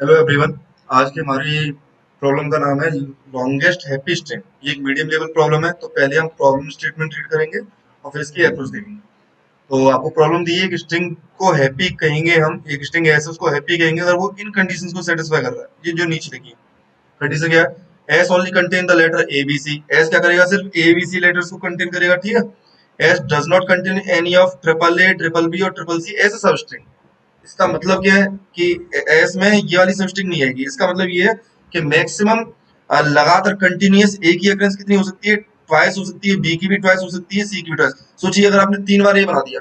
Hello everyone. आज की हमारी प्रॉब्लम का नाम है लॉन्गेस्ट हैप्पी स्ट्रिंग। ये एक मीडियम लेवल प्रॉब्लम है, तो पहले हम प्रॉब्लम स्टेटमेंट रीड करेंगे और फिर इसकी अप्रोच देखेंगे। तो आपको प्रॉब्लम दी है कि स्ट्रिंग को हैप्पी कहेंगे, हम एक स्ट्रिंग ऐसे उसको हैप्पी कहेंगे अगर वो इन कंडीशंस को सेटिस्फाई कर रहा है। ये जो नीचे लिखी कंडीशन क्या है? S only contain the letter A B C. S क्या करेगा? सिर्फ ए बी सी लेटर्स को कंटेन करेगा, ठीक है। S does not contain any of triple A, triple B और triple C as a substring. इसका मतलब क्या है कि एस में ये वाली सबस्ट्रिंग नहीं आएगी। इसका मतलब ये है कि मैक्सिमम लगातार कंटिन्यूअस ए की अकरेंस कितनी हो सकती है? ट्वाइस हो सकती है, बी की भी ट्वाइस हो सकती है, सी की भी ट्वाइस। सोचिए अगर आपने 3 बार ए बना दिया,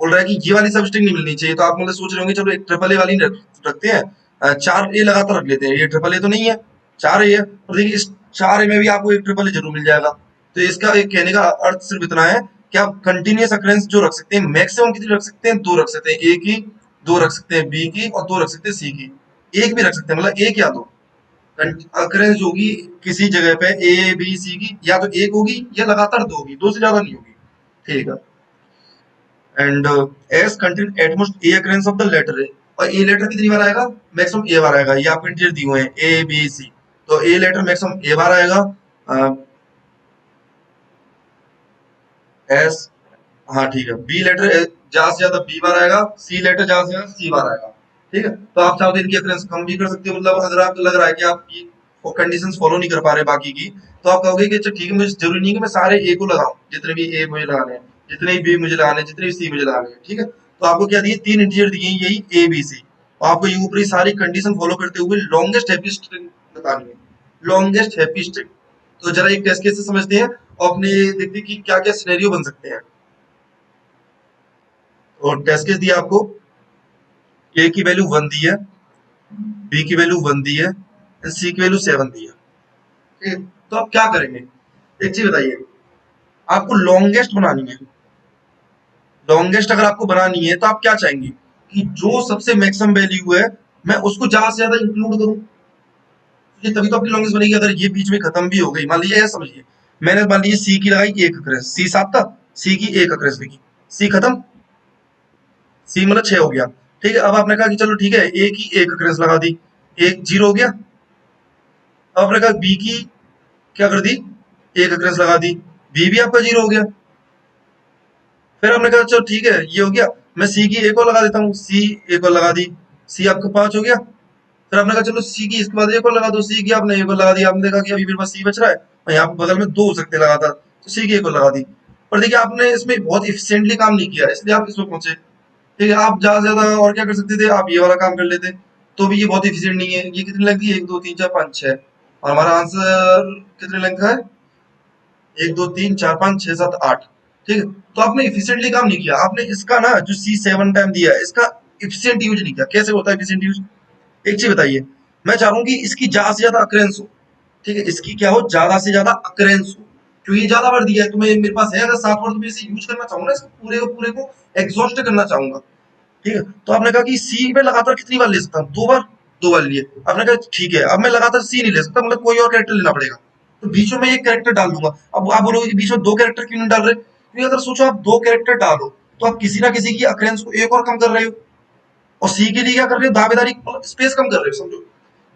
बोल रहा है कि ये वाली सबस्ट्रिंग नहीं मिलनी चाहिए, तो आप मतलब सोच रहे होंगे चलो एक ट्रिपल ए वाली रखते हैं, 4 ए लगातार रख लेते हैं। ये ट्रिपल ए तो नहीं है, 4 ए है। और देखिए इस 4 ए में भी आपको एक ट्रिपल ए जरूर मिल जाएगा। तो इसका एक कहने का अर्थ सिर्फ इतना है कि आप कंटिन्यूअस अकरेंस जो रख सकते हैं, मैक्सिमम कितनी रख सकते हैं? 2 रख सकते हैं। ए की 2 रख सकते हैं, बी की और 2 रख सकते हैं, सी की। एक भी रख सकते हैं, मतलब एक या दो अकरेंस जो होगी किसी जगह पे ए बी सी की, या तो एक होगी या लगातार दो होगी, दो से ज्यादा नहीं होगी, ठीक है। And S contain at most a occurrence of the letter A. और ए लेटर कितनी बार आएगा? मैक्सिमम ए बार आएगा। ये आपको इंटीजर दिए हुए हैं ए बी सी, तो ए लेटर मैक्सिमम ए बार आएगा। एस, हाँ ठीक है। बी लेटर ज्यादा से ज्यादा बी बार आएगा, सी लेटर ज्यादा से ज्यादा सी बार आएगा, ठीक है। तो आप चाहो तो इनकी अकरेंस कम भी कर सकते हो। मतलब अगर आपको लग रहा है कि आप ये कंडीशंस फॉलो नहीं कर पा रहे बाकी की, तो आप कहोगे कि अच्छा ठीक है, मुझे जरूरी नहीं कि मैं सारे ए को लगाऊं, जितने भी ए मुझे लगाने हैं, जितने भी बी मुझे लगाने हैं, जितने भी सी मुझे लगाने हैं, ठीक है। तो आपको क्या दिए? 3 इंटीजर दिए हैं, यही ए बी सी। और आपको ये ऊपरी सारी कंडीशन फॉलो करते हुए लॉन्गेस्ट हैप्पी स्ट्रिंग बतानी है। Longest happy string. तो जरा एक टेस्ट केस से समझते हैं और अपने देखते हैं कि क्या क्या सिनेरियो बन सकते हैं। और टेस्ट केस दिया आपको, ए की वैल्यू 1 दी है, बी की वैल्यू 1 दी है, सी की वैल्यू 7 दी है, ठीक है। तो आप क्या करेंगे? एक चीज बताइए, आपको लॉन्गेस्ट बनानी है। लॉन्गेस्ट अगर आपको बनानी है तो आप क्या चाहेंगे कि जो सबसे मैक्सिमम वैल्यू है मैं उसको ज्यादा से ज्यादा इंक्लूड करूं। ये तभी तो आपकी लॉन्गेस्ट बनेगी। अगर ये बीच में खत्म भी हो गई, मान लीजिए, ऐसा समझिए, मैंने मान लीजिए सी की लगाई एक अक्रेंस, सी 7 था, सी की एक अक्रेंस लिखी, सी खत्म, सी मतलब 6 हो गया, ठीक है। अब आपने कहा कि चलो ठीक है, ए की एक अक्रेंस लगा दी, एक 0 हो गया। अब आपने कहा बी की क्या कर दी? एक अक्रेंस लगा दी, बी भी आपका 0 हो गया। फिर हमने कहा चलो ठीक है, ये हो गया, मैं सी की एक और लगा देता हूँ, सी एक और लगा दी, सी आपका 5 हो गया। फिर आपने कहा चलो सी की इसके बाद एक और लगा दो, सी की आपने एक और लगा दिया। आपने देखा कि अभी मेरे पास सी बच रहा है और यहाँ पे बगल में 2 हो सकते लगातार, तो सी की एक और लगा दी। पर देखिए आपने इसमें बहुत इफिशियंटली काम नहीं किया, इसलिए आप इसमें पहुंचे, ठीक है। आप ज्यादा से ज्यादा और क्या कर सकते थे? आप ये वाला काम कर लेते, तो भी ये बहुत इफिशियंट नहीं है। ये कितनी लगती है? 1 2 3 4 5 6, और हमारा आंसर कितने लंग का है? 1 2 3 4 5 6 7 8, ठीक है। तो आपने इफिशियंटली काम नहीं किया। आपने इसका ना जो C7 टाइम दिया है, इसका इफिशियंट यूज नहीं किया। कैसे होता है इफिशियंट यूज? एक चीज बताइए, मैं चाह रहा हूँ कि इसकी ज्यादा से ज्यादा अक्रेंस हो, ठीक है। इसकी क्या हो? ज्यादा से ज्यादा अक्रेंस हो। क्योंकि ज्यादा बार दिया है, तो मैं मेरे पास है अगर 7 बार, तो मैं इसे यूज करना चाहूंगा, इसको पूरे को एग्जॉस्ट करना चाहूंगा, ठीक है। तो आपने कहा कि सी में लगातार कितनी बार ले सकता हूँ? 2 बार। 2 बार लिए। आपने कहा ठीक है, अब मैं लगातार सी नहीं ले सकता, मतलब कोई और कैरेक्टर लेना पड़ेगा। तो बीच में मैं एक कैरेक्टर डाल दूंगा। अब आप बोलोगे कि बीच में 2 कैरेक्टर क्यों नहीं डाल रहे? क्योंकि अगर सोचो आप 2 कैरेक्टर डालो, तो आप किसी ना किसी की अक्रेंस को एक और कम कर रहे हो। और सी के लिए क्या कर रहे हो? दावेदारी, मतलब स्पेस कम कर रहे हो, समझो।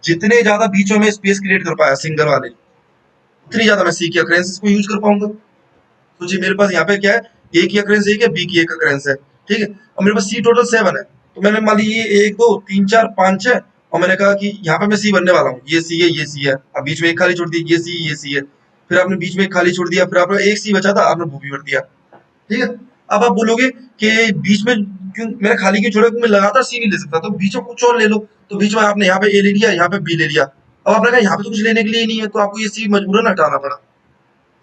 जितने ज्यादा बीचों में स्पेस क्रिएट कर पाया सिंगल वाले, उतनी ज्यादा मैं सी की अक्रेंस को यूज कर पाऊंगा। सोचिए मेरे पास यहाँ पे क्या है? ए की अक्रेंस एक है, बी की एक अक्रेंस है, ठीक है। और मेरे पास सी टोटल 7 है। तो मैंने मान ली ये 1 2 3 4 5 6, और मैंने कहा कि यहाँ पे मैं सी बनने वाला हूँ, ये सी है, ये सी है। अब बीच में एक खाली छोड़ दी, ये सी है। फिर आपने बीच में एक खाली छोड़ दिया, फिर आपने एक सी बचा था, आपने वो भी भर दिया, ठीक है। अब आप बोलोगे कि बीच में क्यों मैंने खाली क्यों छोड़ा? क्योंकि मैं लगातार सी नहीं ले सकता, तो बीच में कुछ और ले लो। तो बीच में आपने यहाँ पे ए ले लिया, यहाँ पे बी ले लिया। अब आपने कहा यहाँ पे तो कुछ लेने के लिए ही नहीं है, तो आपको ये सी मजबूरन हटाना पड़ा।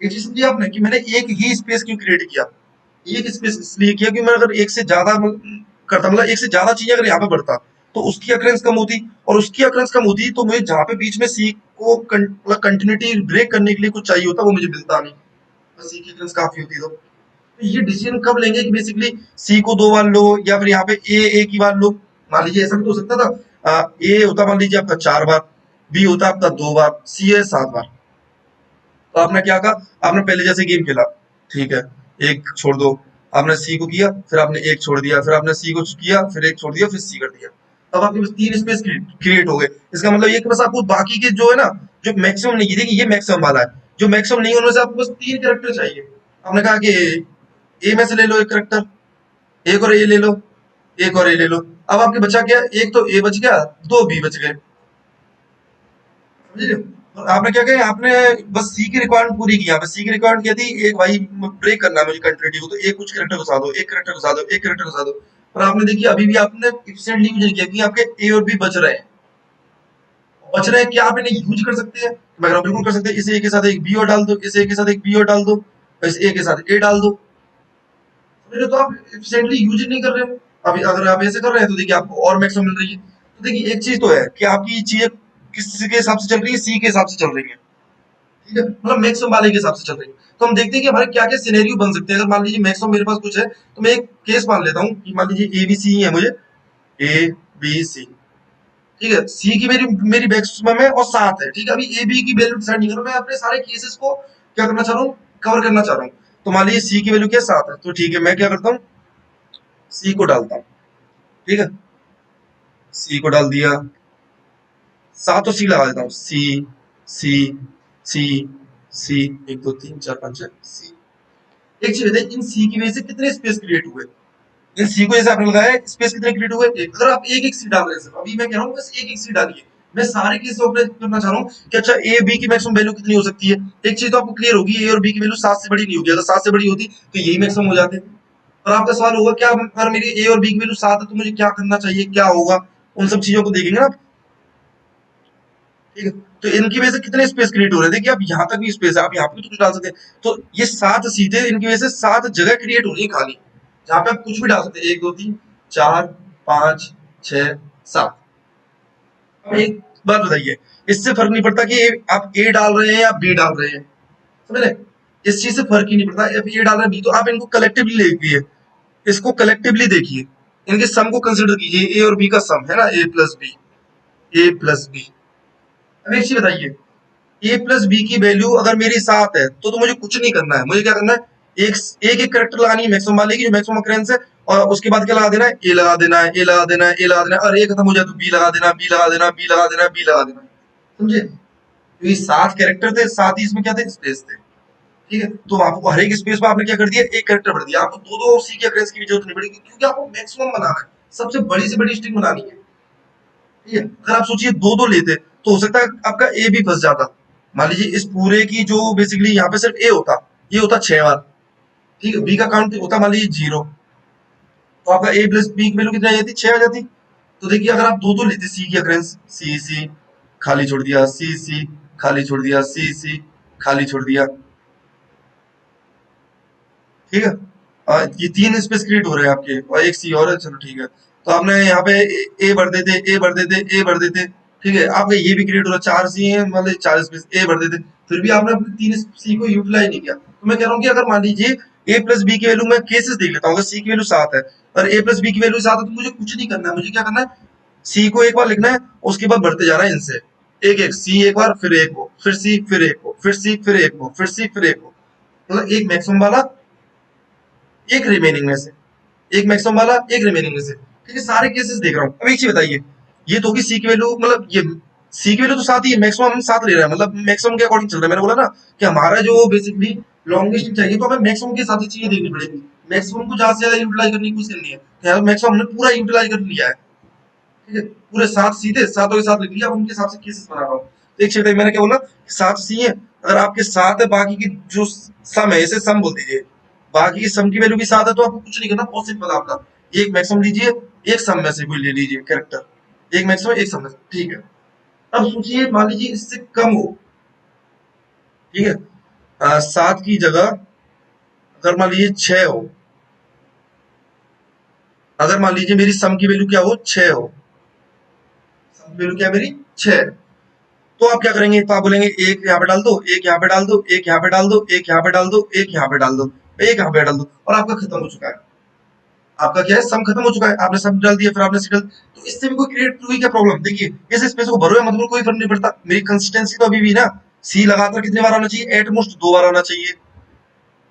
ये चीज समझी आपने कि मैंने एक ही स्पेस क्यों क्रिएट किया? एक स्पेस इसलिए किया कि मैं अगर एक से ज्यादा करता, मतलब एक से ज्यादा चीजें अगर यहाँ पे बढ़ता, तो उसकी अक्रेंस कम होती, और उसकी अक्रेंस कम होती तो मुझे जहाँ पे बीच में सी को मतलब कंटिन्यूटी ब्रेक करने के लिए कुछ चाहिए होता, वो मुझे मिलता नहीं। बस सी की अक्रेंस काफी होती। तो ये डिसीजन कब लेंगे कि बेसिकली सी को 2 बार लो, या फिर यहाँ पे ए की बार लो। मान लीजिए ऐसा भी तो हो सकता था, ए होता मान लीजिए आपका 4 बार, बी होता आपका 2 बार, सी है 7 बार। तो आपने क्या कहा? आपने पहले जैसे गेम खेला, ठीक है, एक छोड़ दो। आपने सी को किया, फिर आपने एक छोड़ दिया, फिर आपने सी को किया, फिर एक छोड़ दिया, फिर सी कर दिया। अब आपके पास 3 स्पेस क्रिएट हो गए। इसका मतलब ये कि बस आपको बाकी के जो है ना, जो मैक्सिमम नहीं, देखिए ये मैक्सिमम वाला है, जो मैक्सिमम नहीं होने से आपको बस 3 कैरेक्टर चाहिए। आपने कहा कि ए में से ले लो एक कैरेक्टर, एक और ए ले लो, एक और ए ले लो। अब आपके बचा क्या, एक तो ए बच गया, 2 बी बच गए। समझ रहे हो? और आपने क्या किया, आपने बस सी की रिक्वायरमेंट पूरी की। यहाँ पे सी की रिक्वायरमेंट क्या थी, एक भाई ब्रेक करना है मुझे कंटिन्यूटी को, तो एक कुछ कैरेक्टर घुसा दो, एक कैरेक्टर घुसा दो, एक कैरेक्टर घुसा दो। और आपने देखिए अभी भी आपने एफिशिएंटली यूज नहीं किया, कि आपके ए और बी बच रहे हैं। बच रहे हैं, क्या आप इन्हें यूज कर सकते हैं? मैं कह रहा हूँ बिल्कुल कर सकते हैं। इस ए के साथ एक बी और डाल दो, इस ए के साथ एक बी और डाल दो, इस ए के साथ ए डाल दो। समझ रहे हो? तो आप एफिशिएंटली यूज ही नहीं कर रहे हो। अभी अगर आप ऐसे कर रहे हैं तो देखिए आपको और मैक्सिमम मिल रही है। तो देखिए एक चीज तो है कि आपकी चीजें किसके हिसाब से चल रही है, सी के हिसाब से चल रही है। ठीक है, मतलब मैक्सिमम वाले के हिसाब से चल रही है। तो हम देखते हैं कि हमारे क्या क्या सिनेरियो बन सकते हैं। अगर मान लीजिए मैक्सिमम मेरे पास कुछ है, तो मैं एक केस मान लेता हूँ कि मान लीजिए ए बी सी है मुझे, ए बी सी। ठीक है, सी की मेरी मेरी मैक्सिमम है और 7 है। ठीक है, अभी ए बी की वैल्यू डिसाइड नहीं कर रहा, मैं अपने सारे केसेस को क्या करना चाह रहा हूँ, कवर करना चाह रहा हूँ। तो मान लीजिए सी की वैल्यू क्या 7 है, तो ठीक है मैं क्या करता हूँ, सी को डालता हूँ। ठीक है, सी को डाल दिया, 7 तो सी लगा देता हूँ, सी सी सी सी, 1 2 3 4 5 6 सी। एक चीज बताइए, इन सी की वजह से कितने स्पेस क्रिएट हुए? इन सी को जैसे आपने लगाया, स्पेस कितने क्रिएट हुए? एक। अगर आप एक एक सी डाल रहे हैं, सिर्फ अभी मैं कह रहा हूँ बस एक एक सी डालिए। मैं सारे केस ऑपरेट करना चाह रहा हूँ कि अच्छा ए बी की मैक्सिमम वैल्यू कितनी हो सकती है। एक चीज तो आपको क्लियर होगी, ए और बी की वैल्यू 7 से बड़ी नहीं होगी। अगर 7 से बड़ी होती तो यही मैक्सिमम हो जाते। और आपका सवाल होगा क्या, अगर मेरी ए और बी की वैल्यू 7 है तो मुझे क्या करना चाहिए, क्या होगा? उन सब चीजों को देखेंगे ना आप। ठीक है, तो इनकी वजह से कितने स्पेस क्रिएट हो रहे हैं? देखिए आप यहाँ तक भी स्पेस है, आप यहाँ पे भी तो कुछ डाल सकते हैं। तो ये 7 सीधे इनकी वजह से 7 जगह क्रिएट हो रही है खाली, जहाँ पे आप कुछ भी डाल सकते हैं। 1 2 3 4 5 6 7। अब एक बात बताइए, इससे फर्क नहीं पड़ता कि आप ए डाल रहे हैं या बी डाल रहे हैं। समझ रहे? इस चीज से फर्क ही नहीं पड़ता, अब ए डाल रहे हैं बी, तो आप इनको कलेक्टिवली देखिए, इसको कलेक्टिवली देखिए, इनके सम को कंसिडर कीजिए। ए और बी का सम है ना, ए प्लस बी, ए प्लस बी। अब एक चीज बताइए, ए प्लस बी की वैल्यू अगर मेरी 7 है तो मुझे कुछ नहीं करना है। मुझे क्या करना है, एक एक करेक्टर लगानी है मैक्सिमम वाले की, जो मैक्सिमम अक्रेंस है। और उसके बाद क्या लगा देना है, ए लगा देना है, ए लगा देना है, ए लगा देना है। और ए खत्म हो जाए तो बी लगा देना, बी लगा देना, बी लगा देना, बी लगा देना। समझे? तो ये 7 कैरेक्टर थे, 7 ही इसमें क्या थे, स्पेस थे। ठीक है, तो आपको हर एक स्पेस में आपने क्या कर दिया, एक कैरेक्टर भर दिया। आपको दो दो सी के अक्रेंस की भी जरूरत नहीं पड़ेगी, क्योंकि आपको मैक्सिमम बनाना है, सबसे बड़ी से बड़ी स्ट्रिंग बनानी है। ठीक है, अगर आप सोचिए दो दो लेते तो हो सकता है आपका ए भी फंस जाता। मान लीजिए इस पूरे की जो बेसिकली यहाँ पे सिर्फ ए होता, ये होता 6 बार। ठीक है, बी का काउंट होता मान लीजिए 0, तो आपका ए प्लस बी की वैल्यू कितनी आ जाती, 6 आ जाती। तो देखिए अगर आप दो दो लेते सी की अक्रेंस, सी सी खाली छोड़ दिया, सी सी खाली छोड़ दिया, सी सी खाली छोड़ दिया। ठीक है, ये 3 स्पेस क्रिएट हो रहे हैं आपके, और एक सी और है, चलो ठीक है। तो आपने यहाँ पे ए भर देते, ए भर देते, ए भर देते। ठीक है, आपका ये भी क्रिएट हो रहा है, 4 सी है, मतलब 4 स्पेस ए भर देते। फिर भी आपने अपने 3 सी को यूटिलाइज नहीं किया। तो मैं कह रहा हूँ कि अगर मान लीजिए ए प्लस बी की वैल्यू, मैं केसेस देख लेता हूँ, अगर सी की वैल्यू 7 है और ए प्लस बी की वैल्यू 7 है, तो मुझे कुछ नहीं करना है। मुझे क्या करना है, सी को एक बार लिखना है, उसके बाद बढ़ते जा रहा है इनसे, एक एक सी, एक बार फिर एक को, फिर सी फिर एक को, फिर सी फिर एक को, फिर सी फिर एक को। मतलब एक मैक्सिमम वाला, एक रिमेनिंग में से, एक मैक्सिमम वाला, एक रिमेनिंग में से। ठीक है, सारे केसेस देख रहा हूँ। अब एक चीज बताइए, ये तो होगी सी की वैल्यू, मतलब ये सी की वैल्यू तो 7 ही है, मैक्सिमम हम 7 ले रहे हैं, मतलब मैक्सिमम के अकॉर्डिंग चल रहा है। मैंने बोला ना कि हमारा जो बेसिकली लॉन्गेस्ट चाहिए, तो हमें मैक्सिमम के हिसाब से चीजें देखनी पड़ेगी। मैक्सिमम को ज्यादा से ज्यादा यूटिलाइज करने की कोशिश करनी है, तो मैक्सिमम हमने पूरा यूटिलाइज कर लिया है। ठीक है, पूरे 7 सीधे सातों के साथ लिख लिया, अब उनके हिसाब से केसेस बना रहा हूँ। तो एक चीज मैंने क्या बोला, 7 सी है, अगर आपके 7 है, बाकी की जो सम है, इसे सम बोल दीजिए। बाकी की सम की वैल्यू भी 7 है, तो आपको कुछ नहीं करना, बहुत सिंपल आपका। एक मैक्सिमम लीजिए, एक सम में से कोई ले लीजिए कैरेक्टर, एक मैक्सिमम एक सम में से। ठीक है, अब सोचिए मान लीजिए इससे कम हो। ठीक है, 7 की जगह अगर मान लीजिए 6 हो, अगर मान लीजिए मेरी सम की वैल्यू क्या हो, 6 हो, सम की वैल्यू क्या है मेरी, 6। तो आप क्या करेंगे, तो आप बोलेंगे एक यहाँ पे डाल दो, एक यहाँ पे डाल दो, एक यहाँ पे डाल दो, एक यहाँ पे डाल दो, एक यहाँ पे डाल दो, एक यहाँ पे डाल दो, और आपका खत्म हो चुका है। आपका क्या है, सम खत्म हो चुका है, आपने सम डाल दिया, फिर आपने सी डाल। तो इससे भी कोई क्रिएट हुई क्या प्रॉब्लम? देखिए इस स्पेस को भरो या मत भरो कोई फर्क नहीं पड़ता, मेरी कंसिस्टेंसी तो अभी भी ना, सी लगातार कितनी बार आना चाहिए, एटमोस्ट 2 बार आना चाहिए।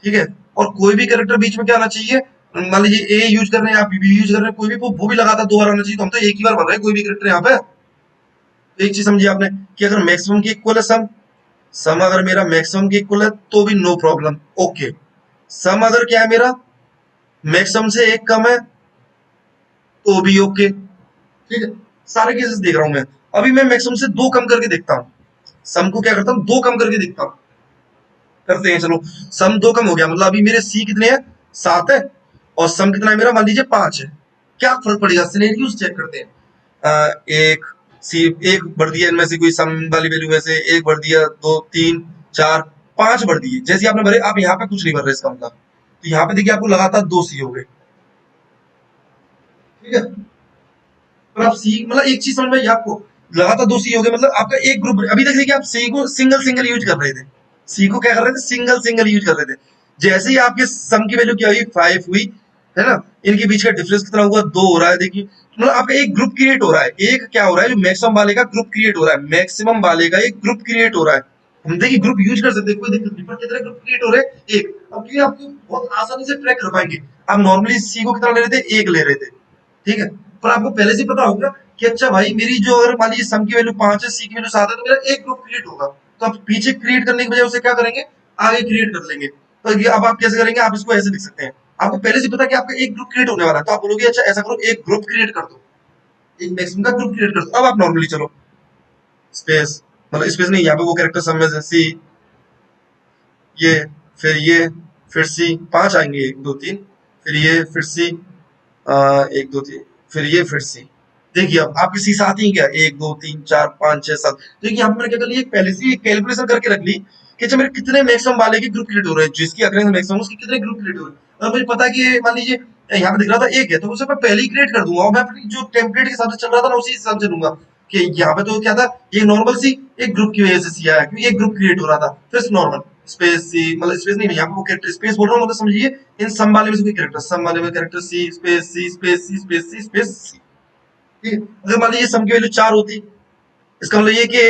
ठीक है, और कोई भी कैरेक्टर बीच में क्या आना चाहिए, मान लीजिए ए यूज कर रहे हैं, आप बी यूज कर रहे हैं, कोई भी वो भी लगातार 2 बार आना चाहिए, तो हम तो एक ही बार बन रहे हैं कोई भी कैरेक्टर यहाँ पे। तो एक चीज समझिए आपने कि अगर मैक्सिमम की इक्वल है सम, सम अगर मेरा मैक्सिमम की इक्वल है तो भी नो प्रॉब्लम, ओके। सम अगर क्या है मेरा मैक्सिमम से एक कम है तो भी ओके, ठीक है। सारे केसेस देख रहा हूं मैं। अभी मैं मैक्सिमम से 2 कम करके देखता हूँ, सम को क्या करता हूँ 2 कम करके देखता हूँ, करते हैं चलो। सम 2 कम हो गया, मतलब अभी मेरे सी कितने हैं 7 है, और सम कितना है मेरा मान लीजिए 5 है। क्या फर्क पड़ेगा, सिनेरियोस चेक करते हैं। एक सी एक बढ़ दिया इनमें से कोई सम वाली वैल्यू में से, एक बढ़ दिया, 2 3 4 5 बढ़ दिए, जैसे आपने भरे, आप यहाँ पे कुछ नहीं भर रहे, इसका मतलब तो यहाँ पे देखिए आपको लगातार 2 सी हो गए, ठीक है। पर आप सी मतलब एक चीज समझ में आई आपको, लगातार 2 सी हो गए, मतलब आपका एक ग्रुप। अभी तक देखिए आप सी को सिंगल सिंगल यूज कर रहे थे, सी को क्या कर रहे थे सिंगल सिंगल यूज कर रहे थे। जैसे ही आपके सम की वैल्यू क्या हुई 5 हुई, है ना, इनके बीच का डिफरेंस कितना हुआ 2 हो रहा है, देखिए मतलब आपका एक ग्रुप क्रिएट हो रहा है, एक क्या हो रहा है जो मैक्सिमम वाले का ग्रुप क्रिएट हो रहा है, मैक्सिमम वाले का एक ग्रुप क्रिएट हो रहा है। हम देखिए ग्रुप यूज कर सकते हैं, कोई दिक्कत नहीं, पर कितने ग्रुप क्रिएट हो रहे हैं एक। अब क्योंकि आपको बहुत आसानी से ट्रैक कर पाएंगे, आप नॉर्मली सी को कितना ले रहे थे एक ले रहे थे, ठीक है। पर आपको पहले से पता होगा कि अच्छा भाई मेरी जो अगर मान लीजिए सम की वैल्यू 5 है, सी की वैल्यू 7 है, तो मेरा एक ग्रुप क्रिएट होगा, तो आप पीछे क्रिएट करने की बजाय उसे क्या करेंगे आगे क्रिएट कर लेंगे। तो ये अब आप कैसे करेंगे, आप इसको ऐसे लिख सकते हैं, आपको पहले से पता है कि आपका एक ग्रुप क्रिएट होने वाला है, तो आप बोलोगे अच्छा ऐसा करो एक ग्रुप क्रिएट कर दो, एक मैक्सिमम का ग्रुप क्रिएट कर दो। अब आप नॉर्मली चलो स्पेस, मतलब स्पेस नहीं, यहाँ पे वो कैरेक्टर सब में से सी, ये फिर ये फिर सी, 5 आएंगे 1 2 3, फिर ये फिर सी, 1 2 3, फिर ये फिर सी। देखिए अब आपकी सी साथ ही क्या 1 2 3 4 5 6 7। देखिए यहाँ पर मैंने क्या कर लिया, पहले से कैलकुलेशन करके रख ली कि अच्छा मेरे कितने मैक्सिमम वाले के ग्रुप क्रिएट हो रहे हैं, जिसकी अक्रेंस मैक्सिमम उसके कितने ग्रुप क्रिएट हो रहे हैं। और मुझे पता है कि मान लीजिए यहाँ पे दिख रहा था एक है, तो उसे मैं पहले ही क्रिएट कर दूंगा, और मैं अपनी जो टेम्पलेट के हिसाब से चल रहा था ना उसी हिसाब से लूंगा। कि यहाँ पे तो क्या था, ये नॉर्मल सी एक ग्रुप की वजह से सी आया, क्योंकि एक ग्रुप क्रिएट हो रहा था, फिर नॉर्मल स्पेस सी, मतलब स्पेस नहीं, यहाँ पे वो कैरेक्टर स्पेस बोल रहा हूँ, मतलब समझिए इन सम वाले में से कोई कैरेक्टर, सम वाले में कैरेक्टर सी स्पेस सी स्पेस सी स्पेस सी स्पेस सी, ठीक है। अगर मान लीजिए सम की वैल्यू 4 होती, इसका मतलब ये कि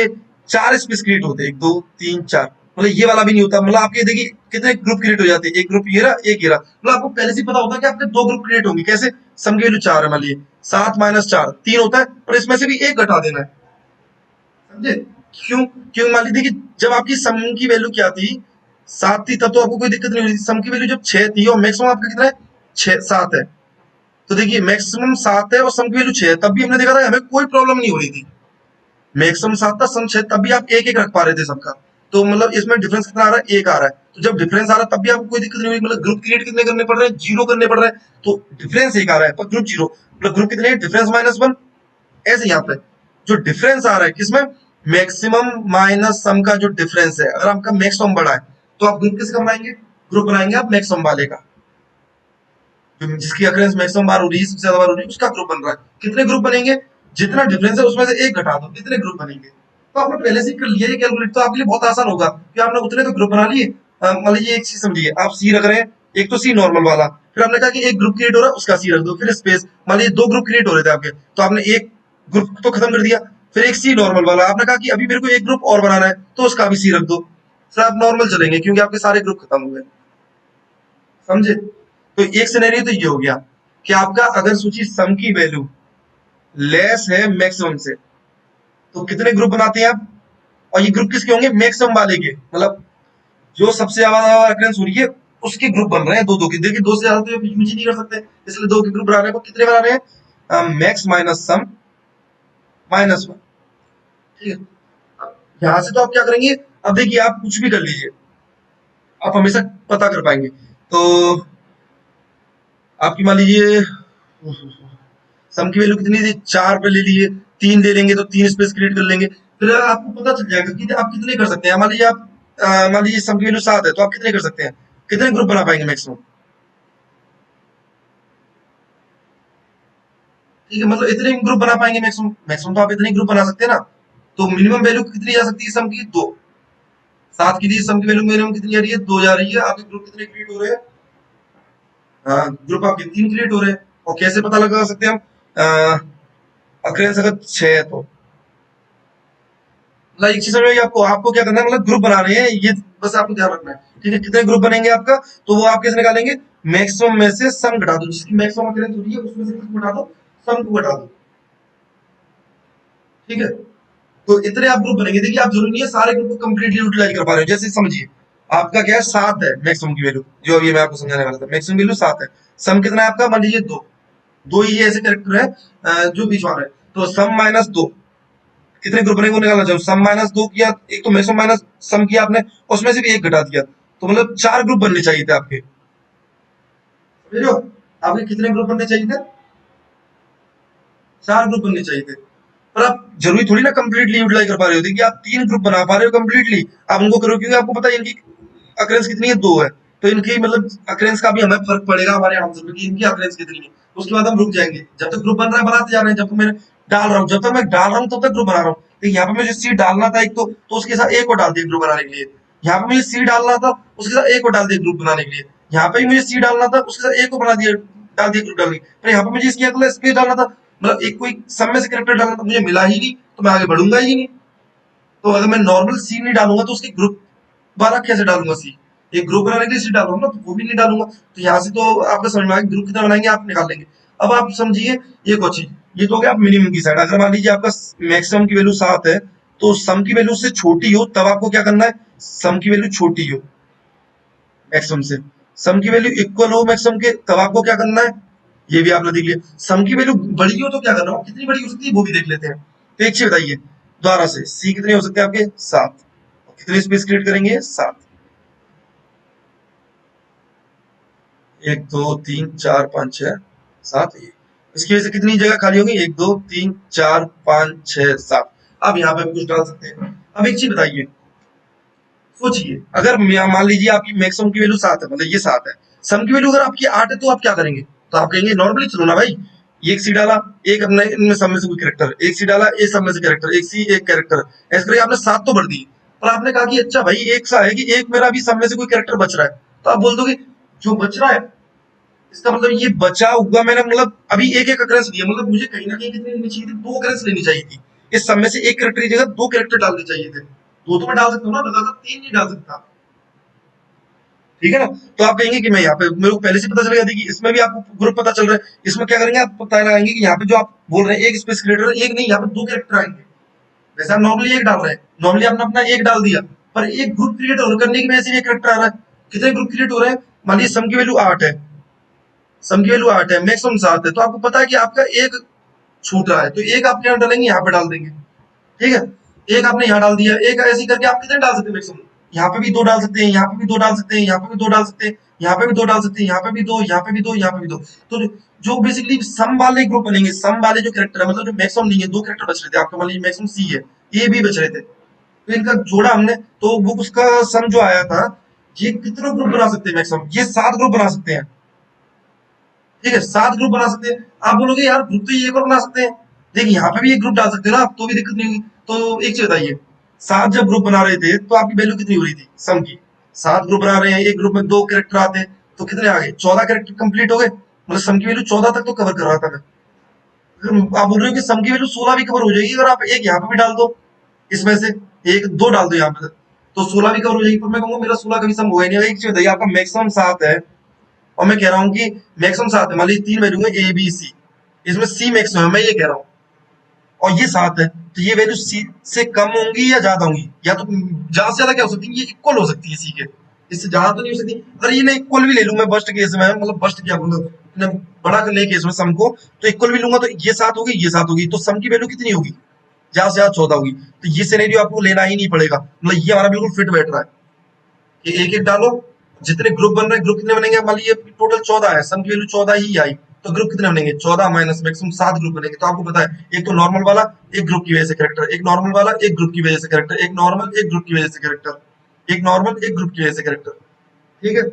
4 स्पेस क्रिएट होते, 1 2 3 4, मतलब ये वाला भी नहीं होता, मतलब आपके देखिए कितने ग्रुप क्रिएट हो जाते हैं, एक ग्रुप ये रहा एक ये रहा, मतलब आपको पहले से पता होता है कि आपके 2 ग्रुप क्रिएट होंगे। कैसे, सम की वैल्यू 4 है, मान लीजिए 7 - 4 3 होता है, और इसमें से भी एक घटा देना है, समझे। क्यों, क्यों मान लीजिए कि जब आपकी सम की वैल्यू क्या थी 7 थी, तब तो आपको कोई दिक्कत नहीं हुई, सम की वैल्यू जब 6 थी और मैक्सिमम आपका कितना है 7 है, तो देखिए मैक्सिमम 7 है और सम की वैल्यू 6 है, तब भी हमने देखा था हमें कोई प्रॉब्लम नहीं हो रही थी। मैक्सिमम 7 था, सम 6, तब भी आप एक एक रख पा रहे थे सबका, तो मतलब इसमें डिफरेंस कितना आ रहा है एक आ रहा है, तो जब डिफरेंस आ रहा है तब भी आपको कोई दिक्कत नहीं हुई, मतलब ग्रुप क्रिएट कितने करने पड़ रहे हैं 0 करने पड़ रहे हैं, तो डिफरेंस एक आ रहा है पर ग्रुप 0, मतलब ग्रुप कितने डिफरेंस -1। ऐसे यहाँ पे जो डिफरेंस आ रहा है किसमें, मैक्सिमम माइनस सम का जो डिफरेंस है, अगर आपका मैक्सिमम बड़ा है तो आप ग्रुप किसका बनाएंगे, ग्रुप बनाएंगे आप मैक्सिमम वाले का, जिसकी अक्रेंस मैक्सिमम बार हो रही है, सबसे ज्यादा बार हो रही है, उसका ग्रुप बन रहा है। कितने ग्रुप बनेंगे, जितना डिफरेंस है उसमें से एक घटा दो, कितने ग्रुप बनेंगे। तो आपने पहले से कर लिया ये कैलकुलेट, तो आपके लिए बहुत आसान होगा कि आपने उतने तो ग्रुप बना लिए। मान लीजिए एक चीज समझिए, आप सी रख रहे हैं, एक तो सी नॉर्मल वाला, फिर आपने कहा कि एक ग्रुप क्रिएट हो रहा है उसका सी रख दो, फिर स्पेस, मान लीजिए 2 ग्रुप क्रिएट हो रहे थे आपके, तो आपने एक ग्रुप तो खत्म कर दिया, फिर एक सी नॉर्मल वाला, आपने कहा कि अभी मेरे को एक ग्रुप और बनाना है तो उसका भी सी रख दो, फिर आप नॉर्मल चलेंगे क्योंकि आपके सारे ग्रुप खत्म हुए, समझे। तो एक सिनेरियो तो ये हो गया कि आपका अगर सोचिए सम की वैल्यू लेस है मैक्सिमम से, तो कितने ग्रुप बनाते हैं आप, और ये ग्रुप किसके होंगे मैक्सिमम वाले के, मतलब जो सबसे ज्यादा अक्रेंस हो रही है उसके ग्रुप बन रहे हैं, दो दो के, देखिए दो से ज्यादा तो यूज ही नहीं कर सकते, इसलिए 2 के ग्रुप बना रहे हैं। कितने बना रहे हैं, मैक्स माइनस सम -1, ठीक है। अब यहां से तो आप क्या करेंगे, अब देखिए आप कुछ भी कर लीजिए, आप हमेशा पता कर पाएंगे। तो आपकी मान लीजिए सम की वैल्यू कितनी थी 4 पे ले लिए, 3 दे लेंगे तो 3 स्पेस क्रिएट कर लेंगे, फिर आपको पता चल जाएगा कि आप कितने कर सकते हैं। मान लीजिए आप मान लीजिए सम की वैल्यू 7 है, तो आप कितने कर सकते हैं, कितने ग्रुप बना पाएंगे मैक्सिमम, ठीक है, मतलब इतने ग्रुप बना पाएंगे मैक्सिमम, मैक्सिमम तो आप इतने ग्रुप बना सकते हैं ना। तो मिनिमम वैल्यू कितनी जा सकती है सम की 2, 7 की थी सम की वैल्यू मिनिमम कितनी आ रही है 2 जा रही है, आपके ग्रुप कितने क्रिएट हो रहे हैं, हाँ ग्रुप आपके 3 क्रिएट हो रहे हैं। और कैसे पता लगा सकते हैं हम, अक्रेंस अगर 6 है तो, मतलब एक चीज समझ में आई आपको, आपको क्या करना है, मतलब ग्रुप बनाने हैं ये, बस आपको ध्यान रखना है, ठीक है। कितने ग्रुप बनेंगे आपका, तो वो आप कैसे निकालेंगे, मैक्सिमम में से सम घटा दो, जिसकी मैक्सिमम अकरेंस हो रही है उसमें से किसको घटा दो, सम को घटा दो। ठीक है, तो इतने आप ग्रुप बनेंगे। देखिए आप जरूरी नहीं है सारे ग्रुप को कंप्लीटली यूटिलाइज कर पा रहे हो। जैसे समझिए आपका क्या है, 7 है मैक्सिमम की वैल्यू, जो अभी मैं आपको समझाने वाला था, मैक्सिमम वैल्यू 7 है। सम कितना है आपका, मान लीजिए 2, दो ही ऐसे कैरेक्टर है जो बीच वाला है, तो सम माइनस 2, कितने ग्रुप बनेंगे वो निकालना चाहो। सम माइनस 2 किया, एक तो मैक्सिमम माइनस सम किया आपने, उसमें से भी एक घटा दिया, तो मतलब 4 ग्रुप बनने चाहिए थे आपके, समझ रहे हो। आपके कितने ग्रुप बनने चाहिए थे, 4 ग्रुप बनने चाहिए थे। पर आप जरूरी थोड़ी ना कंप्लीटली यूटिलाइज कर पा रहे हो। देखिए आप 3 ग्रुप बना पा रहे हो कंप्लीटली, आप उनको करो क्योंकि आपको पता है इनकी अकरेंस कितनी है, 2 है। तो इनकी मतलब अकरेंस का भी हमें फर्क पड़ेगा हमारे आंसर में कि इनकी अकरेंस कितनी है। उसके बाद हम रुक जाएंगे, जब तक ग्रुप बन रहा है बनाते जा रहे हैं, जब तक मैं डाल रहा हूँ, जब तक मैं डाल रहा हूँ तब तक ग्रुप बना रहा हूँ। तो यहाँ पे मुझे सी डालना था एक, तो उसके साथ एक और डाल दिया ग्रुप बनाने के लिए। यहाँ पे मुझे सी डालना था, उसके साथ एक और डाल दिया ग्रुप बनाने के लिए। यहाँ पे भी मुझे सी डालना था, उसके साथ एक और बना दिया, डाल दिया ग्रुप डालने के लिए। पर यहाँ पे मुझे इसकी अगला स्पेस डालना था, मतलब एक कोई सब में से कैरेक्टर डालना था, मुझे मिला ही नहीं, तो मैं आगे बढ़ूंगा ही नहीं। तो अगर मैं नॉर्मल सी नहीं डालूंगा तो उसकी ग्रुप वाला कैसे डालूंगा सी, एक ग्रुप बनाने के लिए सी डालूंगा ना, तो वो भी नहीं डालूंगा। तो यहाँ से तो आपका समझ में आएगा ग्रुप कितना बनाएंगे आप निकाल लेंगे। अब आप समझिए एक और चीज, ये तो हो गया आप मिनिमम की साइड। अगर मान लीजिए आपका मैक्सिमम की वैल्यू 7 है, तो सम की वैल्यू से छोटी हो तब आपको क्या करना है, सम की वैल्यू छोटी हो मैक्सिमम से, सम की वैल्यू इक्वल हो मैक्सिमम के तब आपको क्या करना है, ये भी आपने देख लिया। सम की वैल्यू बड़ी हो तो क्या करना हो, कितनी बड़ी हो सकती है वो भी देख लेते हैं। तो एक चीज बताइए दोबारा से, सी कितने हो सकते हैं आपके, 7, कितने स्पेस क्रिएट करेंगे, 7, 1 2 3 4 5 6 7, ये इसकी वजह से कितनी जगह खाली होगी, 1 2 3 4 5 6 7। अब यहाँ पे कुछ डाल सकते हैं। अब एक चीज बताइए, सोचिए अगर मान लीजिए आपकी मैक्सिमम की वैल्यू 7 है, मतलब ये 7 है, सम की वैल्यू अगर आपकी 8 है, तो आप क्या करेंगे, तो आप कहेंगे नॉर्मली चलो ना भाई, एक सी डाला, एक अपने इनमें सब में से कोई कैरेक्टर, एक सी डाला, एक सब में से कैरेक्टर, एक सी एक कैरेक्टर, ऐसे करके आपने 7 तो भर दी। पर आपने कहा कि अच्छा भाई एक सा है कि एक मेरा भी सब में से कोई कैरेक्टर बच रहा है, तो आप बोल दोगे जो बच रहा है, इसका मतलब ये बचा हुआ मैंने मतलब अभी एक एक अकरेंस लिया, मतलब मुझे कहीं ना कहीं कितनी लेनी चाहिए थी, 2 अकरेंस लेनी चाहिए थी। इस सब में से एक कैरेक्टर की जगह 2 कैरेक्टर डालने चाहिए थे। दो तो मैं डाल सकता हूँ ना, लगातार 3 नहीं डाल सकता। ठीक है ना। तो आप कहेंगे कि मैं यहाँ पे मेरे को पहले से पता चल गया था कि इसमें भी आपको ग्रुप पता चल रहा है, इसमें क्या करेंगे आप पता लगाएंगे कि यहाँ पे जो आप बोल रहे हैं एक स्पेस क्रिएटर, एक नहीं यहाँ पे 2 कैरेक्टर आएंगे। वैसे आप नॉर्मली एक डाल रहे हैं, नॉर्मली आपने अपना एक डाल दिया, पर एक ग्रुप क्रिएट करने की वजह से एक कैरेक्टर आ रहा है। कितने ग्रुप क्रिएट हो रहे हैं, मान लीजिए सम की वैल्यू 8 है, सम की वैल्यू 8 है, मैक्सिमम 7 है, तो आपको पता है कि आपका एक छूट रहा है, तो एक आप क्या डालेंगे, यहाँ पे डाल देंगे। ठीक है, एक आपने यहाँ डाल दिया, एक ऐसे ही करके आप कितने डाल सकते हैं मैक्सिमम, यहाँ पे भी 2 डाल सकते हैं, यहाँ पे भी 2 डाल सकते हैं, यहाँ पे भी 2 डाल सकते हैं, यहाँ पे भी 2 डाल सकते हैं, यहाँ पे भी 2, यहाँ पे भी 2, यहाँ पे भी 2। तो जो बेसिकली सम वाले ग्रुप बनेंगे, सम वाले जो कैरेक्टर है, मतलब जो मैक्सिमम नहीं है, 2 कैरेक्टर बच रहे थे आपके, मान लीजिए मैक्सिमम सी है, ए भी बच रहे थे, तो इनका जोड़ा हमने, तो वो उसका सम जो आया था, ये कितने ग्रुप बना सकते हैं मैक्सिमम, ये 7 ग्रुप बना सकते हैं। ठीक है, 7 ग्रुप बना सकते हैं। आप बोलोगे यार ग्रुप तो ये एक और बना सकते हैं, देखिए यहाँ पे भी एक ग्रुप डाल सकते हो ना आप, तो भी दिक्कत नहीं होगी। तो एक चीज बताइए, 7 जब ग्रुप बना रहे थे तो आपकी वैल्यू कितनी हो रही थी सम की, 7 ग्रुप बना रहे हैं, एक ग्रुप में 2 कैरेक्टर आते हैं, तो कितने आ गए, 14 कैरेक्टर कंप्लीट हो गए, मतलब सम की वैल्यू 14 तक तो कवर कर रहा था मैं। अगर आप बोल रहे हो कि सम की वैल्यू 16 भी कवर हो जाएगी अगर आप एक यहाँ पे भी डाल दो, इसमें से एक 2 डाल दो यहाँ पे, तो 16 भी कवर हो जाएगी। पर मैं कहूंगा मेरा 16 कभी सम होगा ही नहीं। एक चीज बताइए, आपका मैक्सिमम 7 है, और मैं कह रहा हूँ कि मैक्सिमम 7 है, मान लीजिए 3 वैल्यू है ए बी सी, इसमें सी मैक्सिमम है, मैं ये कह रहा हूँ, और ये 7 है, तो ये वैल्यू सी से कम होंगी या ज्यादा होंगी, या तो ज्यादा से ज्यादा क्या हो सकती है, ये इक्वल हो सकती है सी के, इससे ज्यादा तो नहीं हो सकती। अगर ये मैं इक्वल भी ले लूं, मैं बस्ट केस में, मतलब बस्ट क्या बोलूं, मतलब बड़ा करने केस में सम को, तो इक्वल भी लूंगा तो ये 7 होगी, ये 7 होगी, तो सम की वैल्यू कितनी होगी, ज्यादा से ज्यादा 14 होगी। तो ये सिनेरियो आपको लेना ही नहीं पड़ेगा, मतलब ये हमारा बिल्कुल फिट बैठ रहा है कि एक एक डालो, जितने ग्रुप बन रहे हैं, ग्रुप कितने बनेंगे, मान लीजिए टोटल 14 है, सम की वैल्यू 14 ही आई, तो ग्रुप कितने बनेंगे, 14 माइनस मैक्सिमम 7 ग्रुप बनेंगे। तो आपको पता है एक तो नॉर्मल वाला, एक ग्रुप की वजह से कैरेक्टर, एक नॉर्मल वाला, एक ग्रुप की वजह से कैरेक्टर, एक नॉर्मल, एक ग्रुप की वजह से कैरेक्टर, एक नॉर्मल, एक ग्रुप की वजह से कैरेक्टर। ठीक है,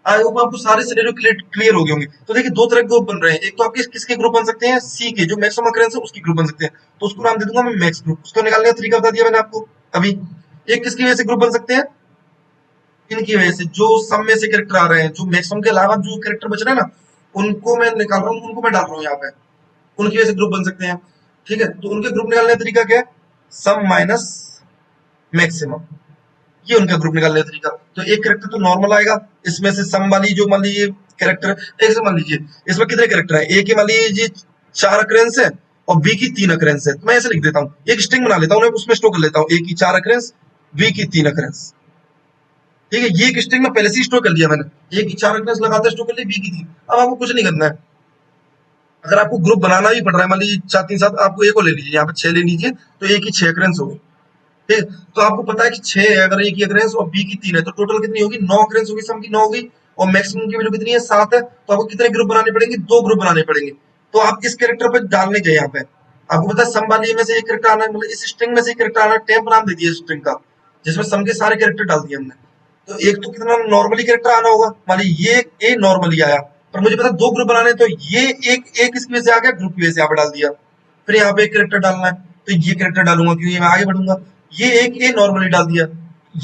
आई होप आपको सारे सिनेरियो क्लियर हो गए होंगे। तो देखिए दो तरह के ग्रुप बन रहे हैं, एक तो आपके किसके ग्रुप बन सकते हैं, सी के जो मैक्सिमम अकरेंस है उसकी ग्रुप बन सकते हैं, तो उसको नाम दे दूंगा मैं मैक्स ग्रुप, उसको निकालने का तरीका बता दिया मैंने आपको अभी। एक किसकी वजह से ग्रुप बन सकते हैं, इनकी वजह से जो सब में से कैरेक्टर आ रहे हैं, जो मैक्सिमम के अलावा जो कैरेक्टर बच रहे हैं ना, उनको मैं निकाल रहा हूँ, उनको मैं डाल रहा हूँ यहाँ पे, उनकी वजह से ग्रुप बन सकते हैं। ठीक है, तो उनके ग्रुप निकालने का तरीका क्या है, सम माइनस मैक्सिमम, ये उनका ग्रुप निकालने का तरीका। तो एक कैरेक्टर तो नॉर्मल आएगा, इसमें से सम वाली जो मान लीजिए कैरेक्टर, एक से मान लीजिए इसमें कितने कैरेक्टर हैं, ए की मान लीजिए 4 अक्रेंस है और बी की 3 अक्रेंस है, तो मैं ऐसे लिख देता हूँ, एक स्ट्रिंग बना लेता हूँ, उसमें स्टोर कर लेता हूँ, ए की 4 अक्रेंस, बी की 3 अक्रेंस। ठीक है, ये एक स्ट्रिंग में पहले से स्टोर कर लिया मैंने, ए की 4 अक्रेंस लगाते स्टोर कर लिया, बी की 3। अब आपको कुछ नहीं करना है, अगर आपको ग्रुप बनाना भी पड़ रहा है, मान लीजिए 4 3 7, आपको ए को ले लीजिए, यहाँ पे 6 ले लीजिए, तो ए की 6 अक्रेंस होगी। ठीक, तो आपको पता है कि 6 है, अगर ए की अक्रेंस और बी की 3 है, तो टोटल कितनी होगी, 9 अक्रेंस होगी, सम की 9 होगी, और मैक्सिमम की वैल्यू कितनी है, 7 है, तो आपको कितने ग्रुप बनाने पड़ेंगे, 2 ग्रुप बनाने पड़ेंगे। तो आप इस कैरेक्टर पर डालने चाहिए, यहाँ पे आपको पता है सम वाली में से एक कैरेक्टर आना है, मतलब इस स्ट्रिंग में से एक कैरेक्टर आना है, टेम्प नाम दे दिया स्ट्रिंग का, जिसमें सम के सारे कैरेक्टर डाल दिए हमने। तो एक तो कितना नॉर्मली कैरेक्टर आना होगा, मान लीजिए ये ए नॉर्मली आया, पर मुझे पता 2 ग्रुप बनाने, तो ये एक इसकी वजह से आ गया, ग्रुप की वजह से यहाँ पे डाल दिया। फिर यहाँ पे एक कैरेक्टर डालना है, तो ये कैरेक्टर डालूंगा क्योंकि मैं आगे बढ़ूंगा, ये एक ए नॉर्मली डाल दिया,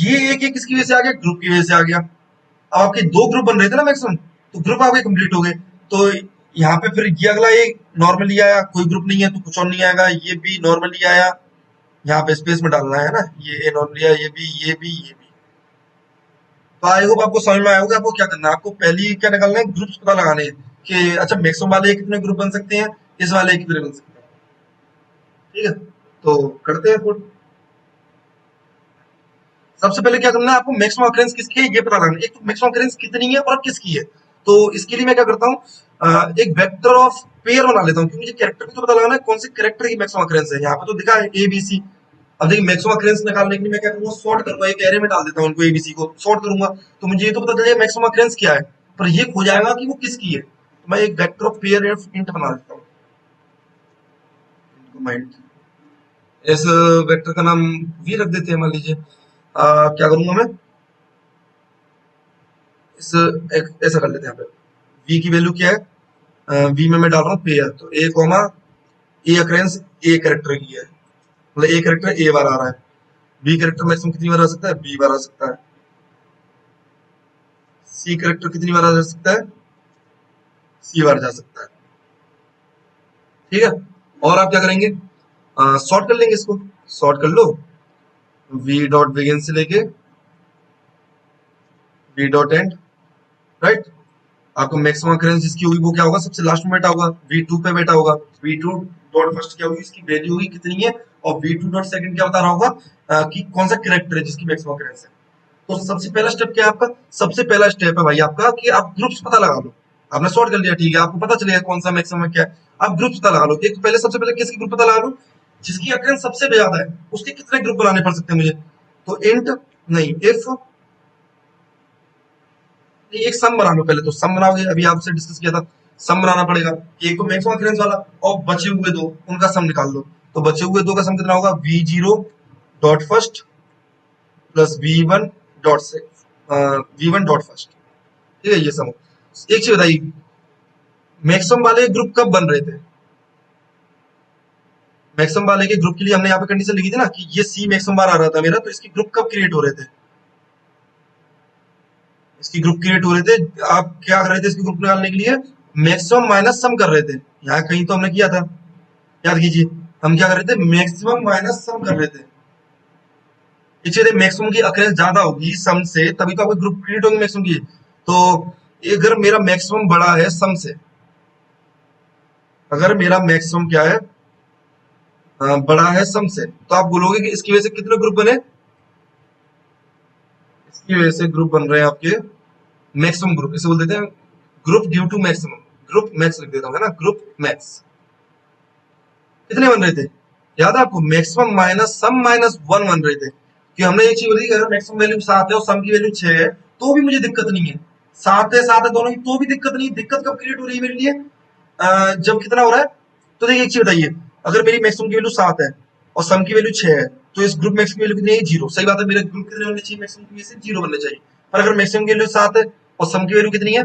ये एक इसकी वजह से आ गया, ग्रुप की वजह से आ गया। अब आपके 2 ग्रुप बन रहे थे ना मैक्सिमम, तो ग्रुप आपके कंप्लीट हो गए। तो यहाँ पे फिर ये अगला एक नॉर्मली आया, कोई ग्रुप नहीं है तो कुछ और नहीं आएगा, ये भी नॉर्मली आया, यहाँ पे स्पेस में डालना है ना, ये ए नॉर्मली आया, ये भी, ये भी, ये भी। तो आई होप आपको समझ में आया होगा, आपको क्या करना है, आपको पहले क्या निकालना है, ग्रुप्स पता लगाने हैं कि अच्छा मैक्सिमम वाले कितने ग्रुप बन सकते हैं, इस वाले कितने बन सकते हैं। ठीक है, तो करते हैं कोड। सबसे पहले क्या करना है, आपको मैक्सिमम अकरेंस किसकी है ये पता लगाना है, एक तो मैक्सिमम अकरेंस कितनी है और किसकी है। तो इसके लिए मैं क्या करता हूँ, एक वेक्टर ऑफ पेयर बना लेता हूँ, क्योंकि मुझे कैरेक्टर भी तो पता लगाना है कौन से कैरेक्टर की मैक्सिमम अकरेंस है। यहाँ पे तो दिखा है ए बी सी। अब देखिए मैक्सिमम अकरेंस निकालने के लिए मैं क्या करूंगा, सॉर्ट करूंगा, एक एरे में डाल देता हूँ उनको, एबीसी को सॉर्ट करूंगा, तो मुझे ये तो पता चलेगा मैक्सिमम अकरेंस क्या है, पर ये खो जाएगा कि वो किसकी है। तो मैं एक वेक्टर ऑफ पेयर इंट बना देता हूँ, माइंड, इस वेक्टर का नाम वी रख देते हैं, मान लीजिए। क्या करूंगा मैं, इस ऐसा कर लेते हैं, यहाँ पे वी की वैल्यू क्या है, वी में मैं डाल रहा हूँ पेयर, तो A comma A occurrence a character की है, मतलब ए कैरेक्टर ए बार आ रहा है, बी कैरेक्टर मैक्सिमम कितनी बार आ सकता है, बी बार आ सकता है, सी कैरेक्टर कितनी बार आ जा सकता है, सी बार जा सकता है। ठीक है, और आप क्या करेंगे, सॉर्ट कर लेंगे इसको, सॉर्ट कर लो, वी डॉट बिगिन से लेके वी डॉट एंड, राइट। आपको मैक्सिमम अकरेंस जिसकी होगी वो क्या होगा, सबसे लास्ट में बैठा होगा, V2 पे बैठा होगा, V2 डॉट फर्स्ट क्या होगी, इसकी वैल्यू होगी कितनी है, और V2 डॉट सेकंड क्या बता रहा होगा, कि कौन सा कैरेक्टर है जिसकी मैक्सिमम अकरेंस है। तो सबसे पहला स्टेप क्या है आपका, सबसे पहला स्टेप है भाई आपका कि आप ग्रुप्स पता लगा लो। आपने सॉर्ट कर लिया, ठीक है, आपको पता चलेगा कौन सा मैक्सिमम है क्या है, आप ग्रुप्स पता लगा लो। एक तो पहले सबसे पहले किसकी ग्रुप पता लगा लो, जिसकी अकरेंस सबसे ज्यादा है, उसके कितने ग्रुप बनाने पड़ सकते हैं मुझे। तो इंट नहीं, इफ एक सम बना लो, पहले तो सम बनाओगे, अभी आपसे डिस्कस किया था, सम बनाना पड़ेगा, एक तो मैक्सिमम अकरेंस वाला और बचे हुए दो उनका सम निकाल लो। तो बचे हुए दो का सम कितना होगा, V0 dot first plus V1 dot से V1 डॉट फर्स्ट। ठीक है, ये सम। एक चीज बताइए, मैक्सिमम वाले ग्रुप कब बन रहे थे, मैक्सिमम वाले के ग्रुप के लिए हमने यहाँ पे कंडीशन लिखी थी ना कि ये सी मैक्सिमम बार आ रहा था मेरा, तो इसकी ग्रुप कब क्रिएट हो रहे थे, इसकी ग्रुप क्रिएट हो रहे थे, आप क्या कर रहे थे इसकी ग्रुप निकालने के लिए, मैक्सिमम माइनस सम कर रहे थे। यहाँ कहीं तो हमने किया था, याद कीजिए, हम क्या कर रहे थे, मैक्सिमम माइनस सम कर रहे थे। इसलिए मैक्सिमम की अकरेंस ज्यादा होगी सम से, तभी तो आपको ग्रुप क्रिएट होगी मैक्सिमम की। तो अगर मेरा मैक्सिमम बड़ा है सम से, अगर मेरा मैक्सिमम क्या है, बड़ा है सम से, तो आप बोलोगे कि इसकी वजह से कितने ग्रुप बने, इसकी वजह से ग्रुप बन रहे हैं आपके मैक्सिमम ग्रुप, इसे बोल देते हैं group due to maximum, group max लिख देता हूँ, है ना, ग्रुप मैक्स। कितने बन रहे थे, याद है आपको, maximum minus sum minus one बन रहे थे, कि हमने एक चीज बोली कि अगर मैक्सिमम वैल्यू 7 है और सम की वैल्यू 6 है, तो भी मुझे दिक्कत नहीं है, 7 है दोनों की, तो भी दिक्कत नहीं। दिक्कत कब क्रिएट हो रही है मेरे लिए, जब कितना हो रहा है, तो देखिए एक चीज बताइए, अगर मेरी मैक्सिमम की वैल्यू 7 है और सम की वैल्यू 6 है, तो इस ग्रुप मैक्स की वैल्यू कितनी है, 0। सही बात है, मेरे ग्रुप कितने बनने चाहिए, मैक्सिमम की वजह से 0 बनने चाहिए। पर अगर मैक्सिमम की वैल्यू 7 है और सम की वैल्यू कितनी है,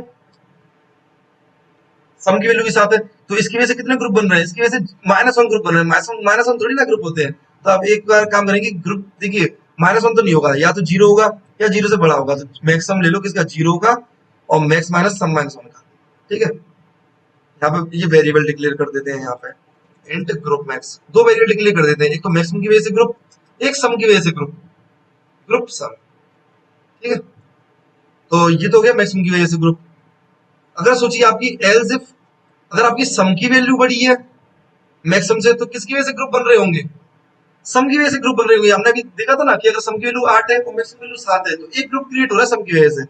सम की वैल्यू के साथ है, तो इसकी वजह से कितने ग्रुप बन रहे हैं, इसकी वजह से माइनस वन ग्रुप बन रहे हैं, माइनस वन थोड़ी ना ग्रुप होते हैं। तो आप एक बार काम करेंगे, ग्रुप देखिए माइनस वन तो नहीं होगा, या तो 0 होगा या 0 से बड़ा होगा, तो मैक्सिमम ले लो किसका, 0 का, और max minus sum minus one का। ठीक है, यहाँ पे ये वेरिएबल डिक्लेयर कर देते हैं, यहाँ पे इंट ग्रुप मैक्स, दो वेरिएबल डिक्लेयर कर देते हैं, एक तो मैक्सिमम की वजह से ग्रुप, एक सम की वजह से ग्रुप, ग्रुप सम। ठीक है, तो ये तो हो गया मैक्सिमम की वजह से ग्रुप। अगर सोचिए आपकी एल्स इफ, अगर आपकी सम की वैल्यू बड़ी है मैक्सिमम से, तो किसकी वजह से ग्रुप बन रहे होंगे? सम की वजह से ग्रुप बन रहे होंगे। हमने अभी देखा था ना कि अगर सम की वैल्यू 8 है और मैक्सिमम वैल्यू 7 है, तो एक ग्रुप क्रिएट हो रहा है सम की वजह से।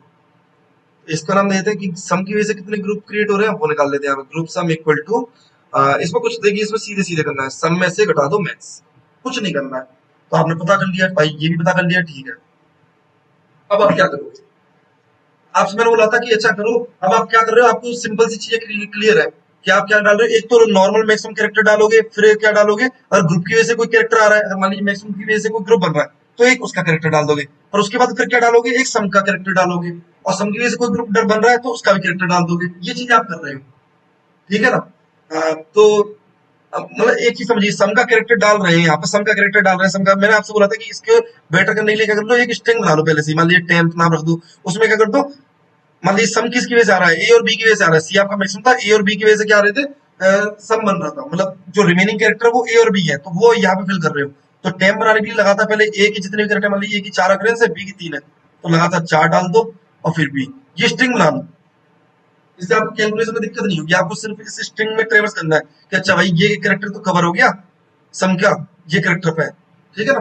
इसका नाम देते हैं कि सम की वजह से कितने ग्रुप क्रिएट हो रहे हैं, वो निकाल लेते हैं। ग्रुप सम इक्वल टू, इसमें कुछ देखिए, इसमें सीधे सीधे करना है, सम में से घटा दो मैक्स, कुछ नहीं करना है। तो आपने पता कर लिया भाई, ये भी पता कर लिया, ठीक है। अब आप क्या करोगे? आपसे मैंने बोला था कि अच्छा करो। अब आप क्या कर रहे हो, आपको सिंपल सी चीजें क्लियर है कि आप क्या डाल रहे हो। एक तो नॉर्मल मैक्सिमम कैरेक्टर डालोगे, फिर एक क्या डालोगे, और ग्रुप की वजह से कोई कैरेक्टर आ रहा है, अगर मान लीजिए मैक्सिमम की वजह से कोई ग्रुप बन रहा है, तो एक उसका कैरेक्टर डाल दोगे, और उसके बाद फिर क्या डालोगे, एक सम का कैरेक्टर डालोगे, और सम की वजह से कोई ग्रुप बन रहा है तो उसका भी कैरेक्टर डाल दोगे। ये चीज आप कर रहे हो, ठीक है ना? तो अब मतलब एक चीज समझिए, सम का कैरेक्टर डाल रहे हैं यहाँ पे, सम का कैरेक्टर डाल रहे हैं, सम का। मैंने आपसे बोला था कि इसके बेटर करने के लिए क्या कर लो, एक स्ट्रिंग बना लो पहले से। मान लीजिए टेम्प नाम रख दो, उसमें क्या कर दो, मान लीजिए सम किसकी वजह से आ रहा है, ए और बी की वजह से आ रहा है। सी आपका मैक्सिमम था, ए और बी की वजह से क्या आ रहे थे, सम बन रहा था। मतलब जो रिमेनिंग कैरेक्टर वो ए और बी है, तो वो यहाँ पे फिल कर रहे हो। तो टेम्प बनाने के लिए लगाता पहले ए की जितने भी कैरेक्टर, मान लीजिए ए की 4 अकरेंस है, बी की 3 है, तो लगाता 4 डाल दो, और फिर बी, ये स्ट्रिंग बना लो। इससे आपको कैलकुलेशन में दिक्कत नहीं होगी, आपको सिर्फ इस स्ट्रिंग में ट्रेवर्स करना है कि अच्छा भाई ये कैरेक्टर तो कवर हो गया सम का, ये कैरेक्टर पे है, ठीक है ना?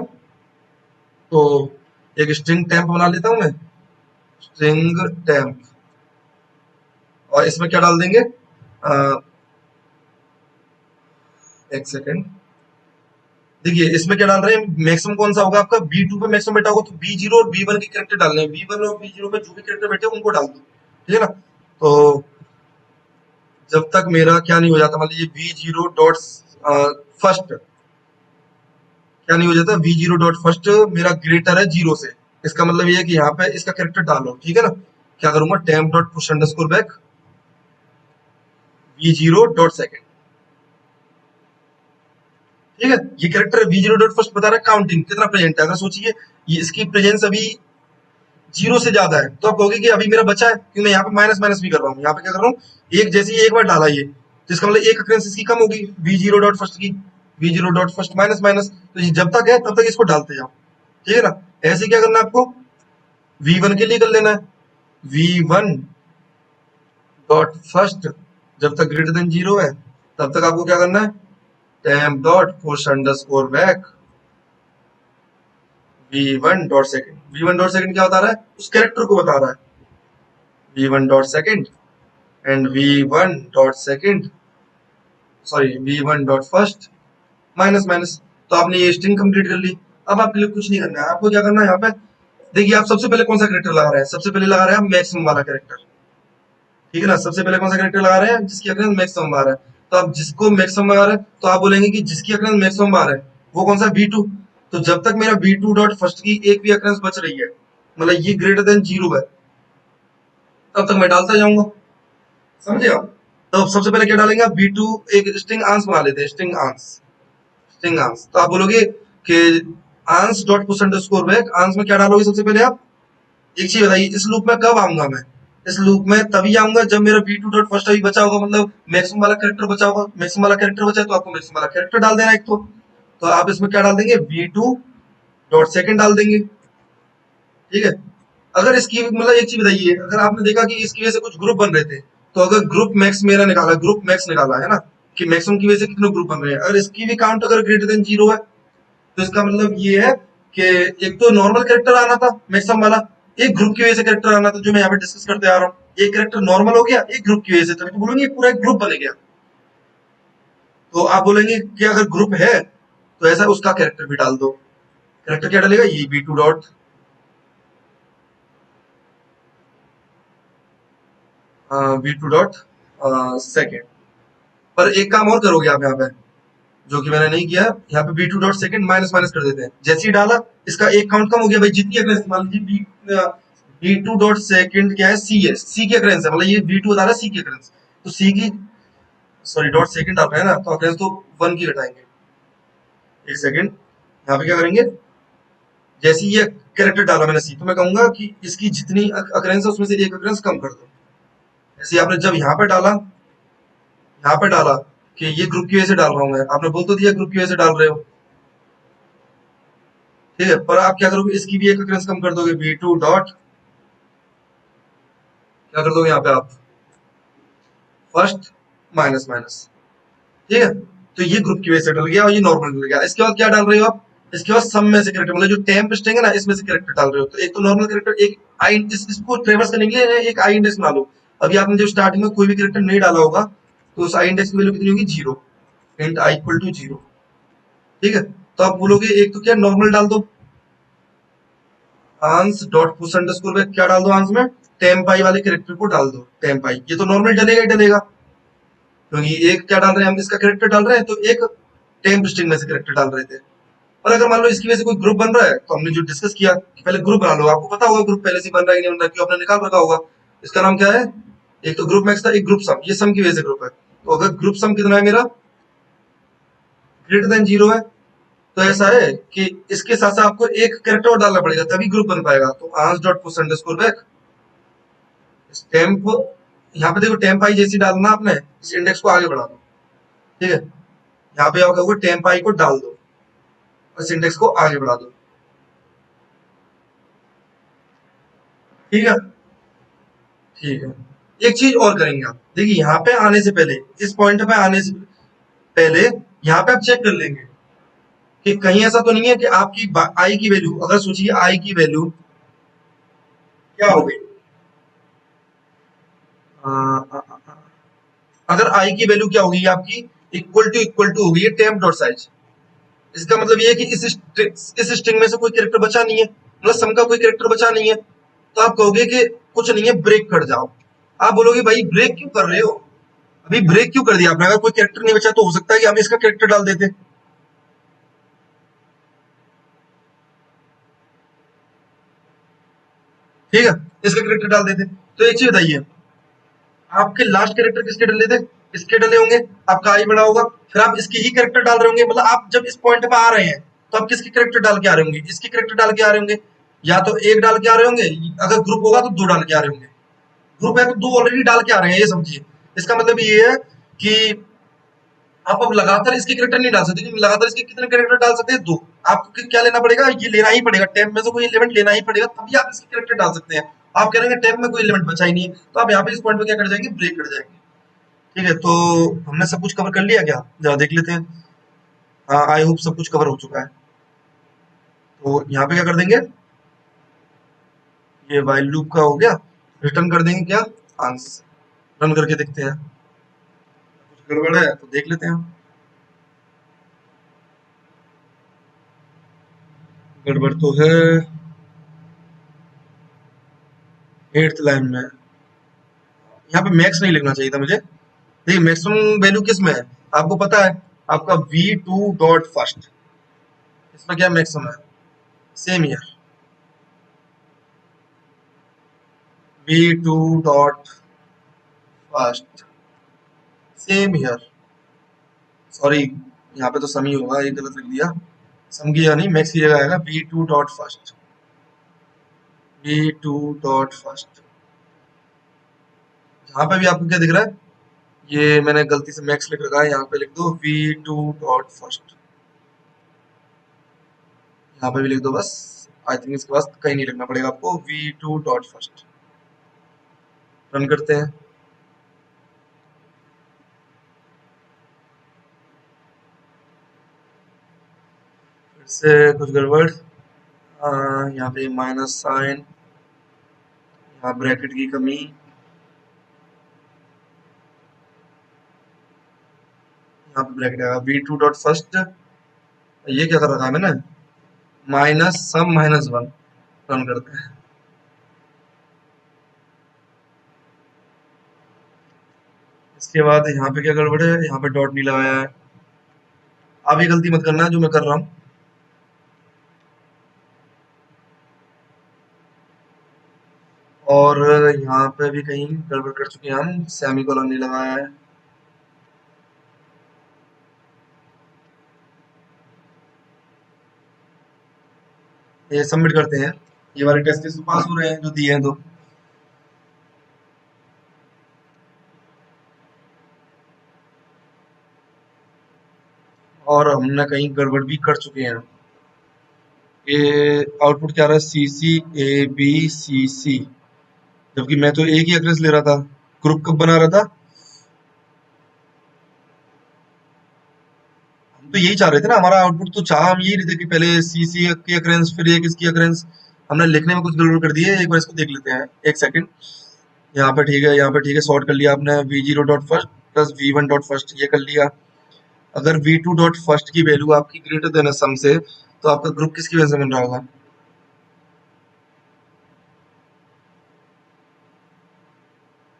तो एक स्ट्रिंग टेम्प बना लेता हूं मैं, स्ट्रिंग टेम्प, और इसमें क्या डाल देंगे, एक सेकेंड, देखिए इसमें क्या डाल रहे हैं, मैक्सिमम कौन सा होगा आपका, बी टू पे मैक्सिमम बैठा होगा, तो बी जीरो और बी वन के कैरेक्टर डालने हैं, बी वन और बी जीरो पे जो भी कैरेक्टर बैठे हैं उनको डाल दो, ठीक है ना? तो जब तक मेरा क्या नहीं हो जाता, मान लीजिए वी जीरो डॉट फर्स्ट, क्या नहीं हो जाता, वी जीरो डॉट फर्स्ट मेरा ग्रेटर है जीरो से, इसका मतलब ये है कि यहाँ पे इसका कैरेक्टर डालो, ठीक है ना? क्या करूंगा, temp dot push underscore back we zero dot second, ठीक है? ये character we zero dot first बता रहा है काउंटिंग कितना प्रेजेंट है। अगर सोचिए ये इसकी प्रेजेंस अभी जीरो से ज्यादा है, तो आप कहोगे कि अभी मेरा बचा है, क्योंकि मैं यहाँ पे माइनस माइनस भी कर रहा हूँ। यहाँ पे क्या कर रहा हूँ, एक जैसे ही एक बार डाला ये, तो इसका मतलब एक अक्रेंस इसकी कम होगी, वी जीरो डॉट फर्स्ट की, we zero dot first minus minus, तो ये जब तक है तब तक इसको डालते जाओ, ठीक है ना? ऐसे क्या करना है आपको, वी वन के लिए कर लेना है, वी वन डॉट फर्स्ट जब तक ग्रेटर देन जीरो है तब तक आपको क्या करना है, temp dot push underscore back V one dot second. V one dot second क्या बता रहा है, उस कैरेक्टर को बता रहा है, V one dot second and V one dot second, sorry V one dot first minus minus. तो आपने ये स्ट्रिंग कंप्लीट कर ली। अब आपके लिए कुछ नहीं करना है, आपको क्या करना है, यहाँ पे देखिए आप सबसे पहले कौन सा कैरेक्टर लगा रहे हैं, सबसे पहले लगा रहे हैं मैक्सिमम वाला कैरेक्टर, ठीक है ना? सबसे पहले कौन सा कैरेक्टर लगा रहे हैं, जिसकी अक्रेंस मैक्सिमम आ रहा है। तो आप जिसको मैक्सिमम आ रहा है, तो आप बोलेंगे कि जिसकी अक्रेंस मैक्सिमम आ रहा है वो कौन सा, बी टू। तो जब तक मेरा बी टू डॉट फर्स्ट की एक भी अक्रेंस बच रही है, मतलब ये ग्रेटर देन जीरो है, तब तक मैं डालता जाऊंगा, समझे आप? तो सबसे पहले क्या डालेंगे आप, बी टू, एक स्ट्रिंग आंस बना लेते हैं, स्ट्रिंग आंस, स्ट्रिंग आंस। तो आप बोलोगे कि आंस डॉट पुश अंडरस्कोर बैक, आंस में क्या डालोगे सबसे पहले आप, एक चीज बताइए, इस लूप में कब आऊंगा मैं, इस लूप में तभी आऊंगा जब मेरा बी टू डॉट फर्स्ट अभी बचा होगा, मतलब मैक्सिमम वाला कैरेक्टर बचा होगा। मैक्सिमम वाला कैरेक्टर बचा है तो आपको मैक्सिमम वाला कैरेक्टर डाल देना एक तो आप इसमें क्या डाल देंगे, बी टू डॉट सेकेंड डाल देंगे, ठीक है? अगर इसकी मतलब एक चीज बताइए, अगर आपने देखा कि इसकी वजह से कुछ ग्रुप बन रहे थे, तो अगर ग्रुप मैक्स मेरा निकाला, ग्रुप मैक्स निकाला है ना, कि मैक्सिमम की वजह से कितने ग्रुप बन रहे हैं, अगर इसकी भी काउंट अगर ग्रेटर देन जीरो है, तो इसका मतलब ये है कि एक तो नॉर्मल कैरेक्टर आना था मैक्सिमम वाला, एक ग्रुप की वजह से कैरेक्टर आना था, जो मैं यहाँ पे डिस्कस करते आ रहा हूँ। एक कैरेक्टर नॉर्मल हो गया, एक ग्रुप की वजह से, तभी तो बोलेंगे पूरा एक ग्रुप बन गया। तो आप बोलेंगे कि अगर ग्रुप है तो ऐसा उसका कैरेक्टर भी डाल दो। कैरेक्टर क्या डालेगा, ये B two dot B two dot second. पर एक काम और करोगे आप यहाँ पे, जो कि मैंने नहीं किया, यहाँ पे B two dot second minus minus कर देते हैं। जैसे ही डाला इसका एक काउंट कम हो गया भाई, जितनी अग्रेंस, मान लीजिए बी टू डॉट सेकेंड क्या है, सी है, सी की अग्रेंस है, मतलब ये बी टू बता रहा है सी की अग्रेंस, तो सी की, सॉरी डॉट सेकेंड डाल रहे हैं ना, तो अग्रेंस तो वन की घटाएंगे, एक सेकेंड। यहाँ पे क्या करेंगे, जैसे ये कैरेक्टर डाला मैंने सी, तो मैं कहूंगा कि इसकी जितनी अग्रेंस है उसमें से एक अग्रेंस कम कर दो। ऐसे आपने जब यहाँ पे डाला, यहाँ पे डाला कि ये ग्रुप की वजह से डाल रहा हूँ मैं, आपने बोल तो दिया ग्रुप की वजह से डाल रहे हो, ठीक है? पर आप क्या करोगे, इसकी भी एक अक्रेंस कम कर दोगे, बी टू डॉट, क्या कर दोगे यहाँ पे आप, फर्स्ट माइनस माइनस, ठीक है। तो ये ग्रुप की वजह से डल गया और ये नॉर्मल डल गया। इसके बाद क्या डाल रहे हो आप, इसके बाद सम में से कैरेक्टर, मतलब जो टेम्प स्ट्रिंग है ना, इसमें से कैरेक्टर डाल रहे हो। तो एक तो नॉर्मल कैरेक्टर, एक आई, इसको ट्रेवर्स करने के लिए एक आई इंडेक्स बना लो। अभी आपने जब स्टार्टिंग में कोई भी कैरेक्टर नहीं डाला होगा तो उस आई इंडेक्स की वैल्यू कितनी होगी, 0, इंट आई इक्वल टू 0, ठीक है। तो आप बोलोगे एक तो क्या नॉर्मल डाल दो, आंस डॉट पुश अंडरस्कोर पे क्या डाल दो, आंस में टेम्प आई वाले कैरेक्टर को डाल दो, टेम्प आई। ये तो नॉर्मल डलेगा ही डलेगा, क्योंकि एक क्या डाल रहे हैं हम, इसका कैरेक्टर डाल रहे हैं, तो एक टेम्प स्ट्रिंग में से कैरेक्टर डाल रहे थे। और अगर मान लो इसकी वजह से कोई ग्रुप बन रहा है, तो हमने जो डिस्कस किया कि पहले ग्रुप बना लो, आपको पता होगा ग्रुप पहले से बन रहा है कि नहीं बन रहा है, क्यों आपने निकाल रखा होगा। इसका नाम क्या है, एक तो ग्रुप मैक्स था, एक ग्रुप सम, ये सम की वजह से ग्रुप है। तो अगर ग्रुप सम कितना है मेरा, ग्रेटर देन 0 है, तो ऐसा है कि इसके साथ साथ आपको एक कैरेक्टर और डालना पड़ेगा तभी ग्रुप बन पाएगा। तो ans dot push underscore back temp, यहाँ पे देखो टेम्प आई जैसी डालना आपने, इस इंडेक्स को आगे बढ़ा दो, ठीक है। यहाँ पे आप कहोगे टेम्प आई को डाल दो और इस इंडेक्स को आगे बढ़ा दो, ठीक है, ठीक है। एक चीज और करेंगे आप, देखिए यहाँ पे आने से पहले, इस पॉइंट पे आने से पहले यहाँ पे आप चेक कर लेंगे कि कहीं ऐसा तो नहीं है कि आपकी आई की वैल्यू, अगर सोचिए आई की वैल्यू क्या हो गई, अगर आई की वैल्यू क्या होगी आपकी, इक्वल टू होगी टेम्प डॉट साइज। इसका मतलब ये है कि इस स्ट्रिंग में से कोई कैरेक्टर बचा नहीं है, मतलब सम का कोई कैरेक्टर बचा नहीं है। तो आप कहोगे कि कुछ नहीं है, ब्रेक कर जाओ। आप बोलोगे भाई ब्रेक क्यों कर रहे हो, अभी ब्रेक क्यों कर दिया आपने, अगर कोई कैरेक्टर नहीं बचा तो हो सकता है कि हम इसका कैरेक्टर डाल देते, ठीक है, इसका कैरेक्टर डाल देते। तो एक चीज बताइए, आपके लास्ट कैरेक्टर किसके डले थे, इसके डले होंगे, आपका आई बड़ा होगा, फिर आप इसके ही कैरेक्टर डाल रहे होंगे, मतलब आप जब इस पॉइंट पे आ रहे हैं तो आप किसके कैरेक्टर डाल के आ रहे होंगे, इसके कैरेक्टर डाल के आ रहे होंगे, या तो एक डाल के आ रहे होंगे, अगर ग्रुप होगा तो दो डाल के आ रहे होंगे। ग्रुप है तो दो ऑलरेडी डाल के आ रहे हैं, ये समझिए। इसका मतलब ये है कि आप अब लगातार इसके कैरेक्टर नहीं डाल सकते, क्योंकि लगातार इसके कितने कैरेक्टर डाल सकते हैं, दो। आपको क्या लेना पड़ेगा, ये लेना ही पड़ेगा, टेम्प में से कोई एलिमेंट लेना ही पड़ेगा, तभी आप इसके कैरेक्टर डाल सकते हैं। आप कह रहे हैं टेम्प में कोई एलिमेंट बचा ही नहीं है, तो आप यहाँ पे इस पॉइंट पे क्या कर जाएंगे, ब्रेक कर जाएंगे, ठीक है। तो हमने सब कुछ कवर कर लिया क्या, जरा देख लेते हैं। हाँ, आई होप सब कुछ कवर हो चुका है। तो यहाँ पे क्या कर देंगे, ये वाइल लूप का हो गया, रिटर्न कर देंगे क्या, आंसर। रन करके देखते हैं, कुछ गड़बड़ है तो देख लेते हैं। गड़बड़ तो है, 8th लाइन में, यहाँ पे मैक्स नहीं लिखना चाहिए था मुझे। देखिए मैक्सिमम वैल्यू किस में है, आपको पता है, आपका v2 डॉट फर्स्ट, इसमें क्या मैक्सिमम है, same year v2 dot first, same year, sorry यहाँ पे तो सम ही होगा, ये गलत लिख दिया, सम की जगह नहीं मैक्स की जगह आएगा, v2 dot first, v2 dot first. यहाँ पे भी आपको क्या दिख रहा है, ये मैंने गलती से मैक्स लिख रखा है, यहाँ पे लिख दो v2 डॉट फर्स्ट, यहाँ पे भी लिख दो बस। आई थिंक इसके पास कहीं नहीं लिखना पड़ेगा आपको, v2 डॉट फर्स्ट। रन करते हैं, फिर से कुछ गड़बड़, यहाँ पे माइनस साइन, यहाँ ब्रैकेट की कमी, यहाँ पे ब्रैकेट आएगा v2 डॉट फर्स्ट, ये क्या कर रखा है मैंने, minus sum minus one. Run करते हैं, इसके बाद यहाँ पे क्या गड़बड़ है, यहाँ पे डॉट नहीं लगाया है। आप ये गलती मत करना जो मैं कर रहा हूँ, और यहाँ पे भी कहीं गड़बड़ कर चुके हैं हम, सेमी कोलन नहीं लगाया है। ये सबमिट करते हैं, ये वाले टेस्ट केस पास हो रहे हैं जो दिए हैं तो। और हमने कहीं गड़बड़ भी कर चुके हैं, ये आउटपुट क्या आ रहा है, सी सी ए बी सी सी, जबकि मैं तो एक ही एक्ट्रेस ले रहा था। ग्रुप कब बना रहा था, तो यही चाह रहे थे ना, हमारा आउटपुट तो चाह हम यही रहे थे कि पहले सी सी की अक्रेंस फिर एक इसकी अक्रेंस। हमने लिखने में कुछ गड़बड़ कर दी है, एक बार इसको देख लेते हैं, एक सेकंड। यहाँ पे ठीक है, यहाँ पे ठीक है, सॉर्ट कर लिया आपने, V zero dot first plus V one dot first, ये कर लिया। अगर वी टू डॉट फर्स्ट की वैल्यू आपकी ग्रेटर देन है सम से, तो आपका ग्रुप किसकी वजह से बन रहा होगा?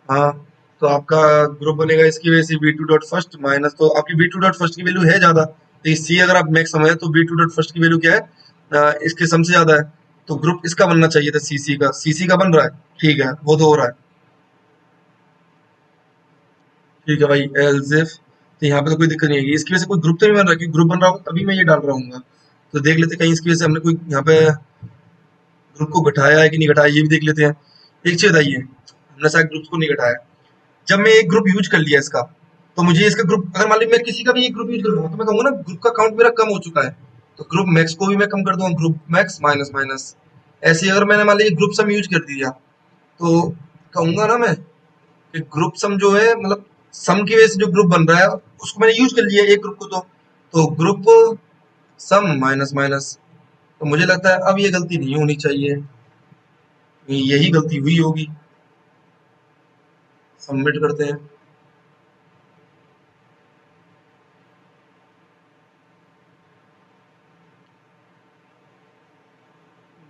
हाँ, तो आपका ग्रुप बनेगा इसकी वजह से V two dot first minus, तो आपकी वी टू डॉट फर्स्ट की वैल्यू है ज्यादा, तो सी अगर आप मैक्स समझे तो वी टू डॉट फर्स्ट की वैल्यू क्या है? इसके सम से ज्यादा है, तो ग्रुप इसका बनना चाहिए था, सीसी का। सीसी का बन रहा है, ठीक है, वो तो हो रहा है। ठीक है भाई, एलजेफ, तो यहाँ पे तो कोई दिक्कत नहीं आएगी, इसकी वजह से कोई ग्रुप तो नहीं बन रहा, क्योंकि ग्रुप बन रहा होगा तभी मैं ये डाल रहा हूँ। तो देख लेते कहीं इसकी वजह से हमने कोई यहाँ पे ग्रुप को घटाया है कि नहीं घटाया, ये भी देख लेते हैं। एक चीज बताइए, हमने शायद ग्रुप को नहीं घटाया। जब मैं एक ग्रुप यूज कर लिया इसका, तो मुझे इसका ग्रुप, अगर मान लीजिए मैं किसी का भी एक ग्रुप यूज कर लूंगा, तो मैं कहूंगा ना ग्रुप का काउंट मेरा कम हो चुका है, तो ग्रुप मैक्स को भी मैं कम कर दूंगा, ग्रुप मैक्स माइनस माइनस। ऐसे ही अगर मैंने मान लीजिए ग्रुप सम यूज कर दिया, तो कहूंगा ना मैं कि ग्रुप सम जो है, मतलब सम की वजह से जो ग्रुप बन रहा है, उसको मैंने यूज कर लिया एक ग्रुप को, तो ग्रुप सम माइनस माइनस। तो मुझे लगता है अब ये गलती नहीं होनी चाहिए, यही गलती हुई होगी। सबमिट करते हैं।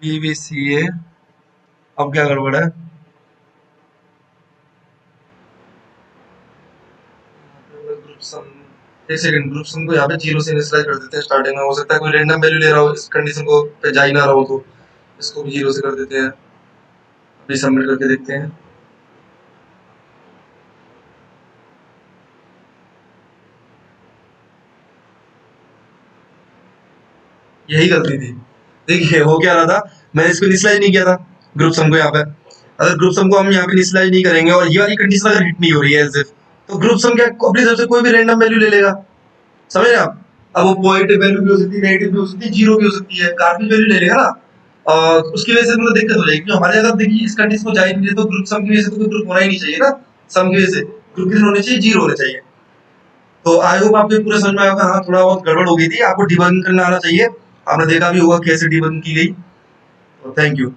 बीबीसीए, अब क्या गड़बड़ है? ग्रुप सम, एक सेकंड, ग्रुप सम को यहाँ पे जीरो से इनिशियलाइज कर देते हैं स्टार्टिंग में, हो सकता है कोई रैंडम वैल्यू ले रहा हो, इस कंडीशन को पे जा ही ना रहा हो, तो इसको भी जीरो से कर देते हैं। अभी सबमिट करके देखते हैं। यही गलती थी। देखिए हो क्या रहा था, मैंने इसको इनिशियलाइज नहीं किया था, ग्रुप सम को यहाँ पे। अगर ग्रुप सम को हम यहाँ पे इनिशियलाइज नहीं करेंगे और ये वाली कंडीशन अगर हिट नहीं हो रही है एज इफ, तो ग्रुप सम क्या अपनी तरफ से कोई भी रैंडम वैल्यू ले लेगा, समझ रहे हैं आप? अब वो पॉजिटिव वैल्यू भी हो सकती है, नेगेटिव भी हो सकती है, जीरो भी हो सकती है, काफी वैल्यू ले लेगा ना। और उसकी वजह से मतलब दिक्कत हो जाएगी, क्योंकि हमारे अगर देखिए इस कंडीशन को जा ही नहीं रहे, तो ग्रुप सम की वजह से तो कोई ग्रुप होना ही नहीं चाहिए ना। सम की वजह से ग्रुप कितने होने चाहिए? जीरो होने चाहिए। तो आई होप आपको ये पूरा समझ में आया होगा। हाँ, थोड़ा बहुत गड़बड़ हो गई थी, आपको डिबगिंग करना आना चाहिए। आपने देखा भी होगा कैसे डिबगिंग की गई। तो थैंक यू।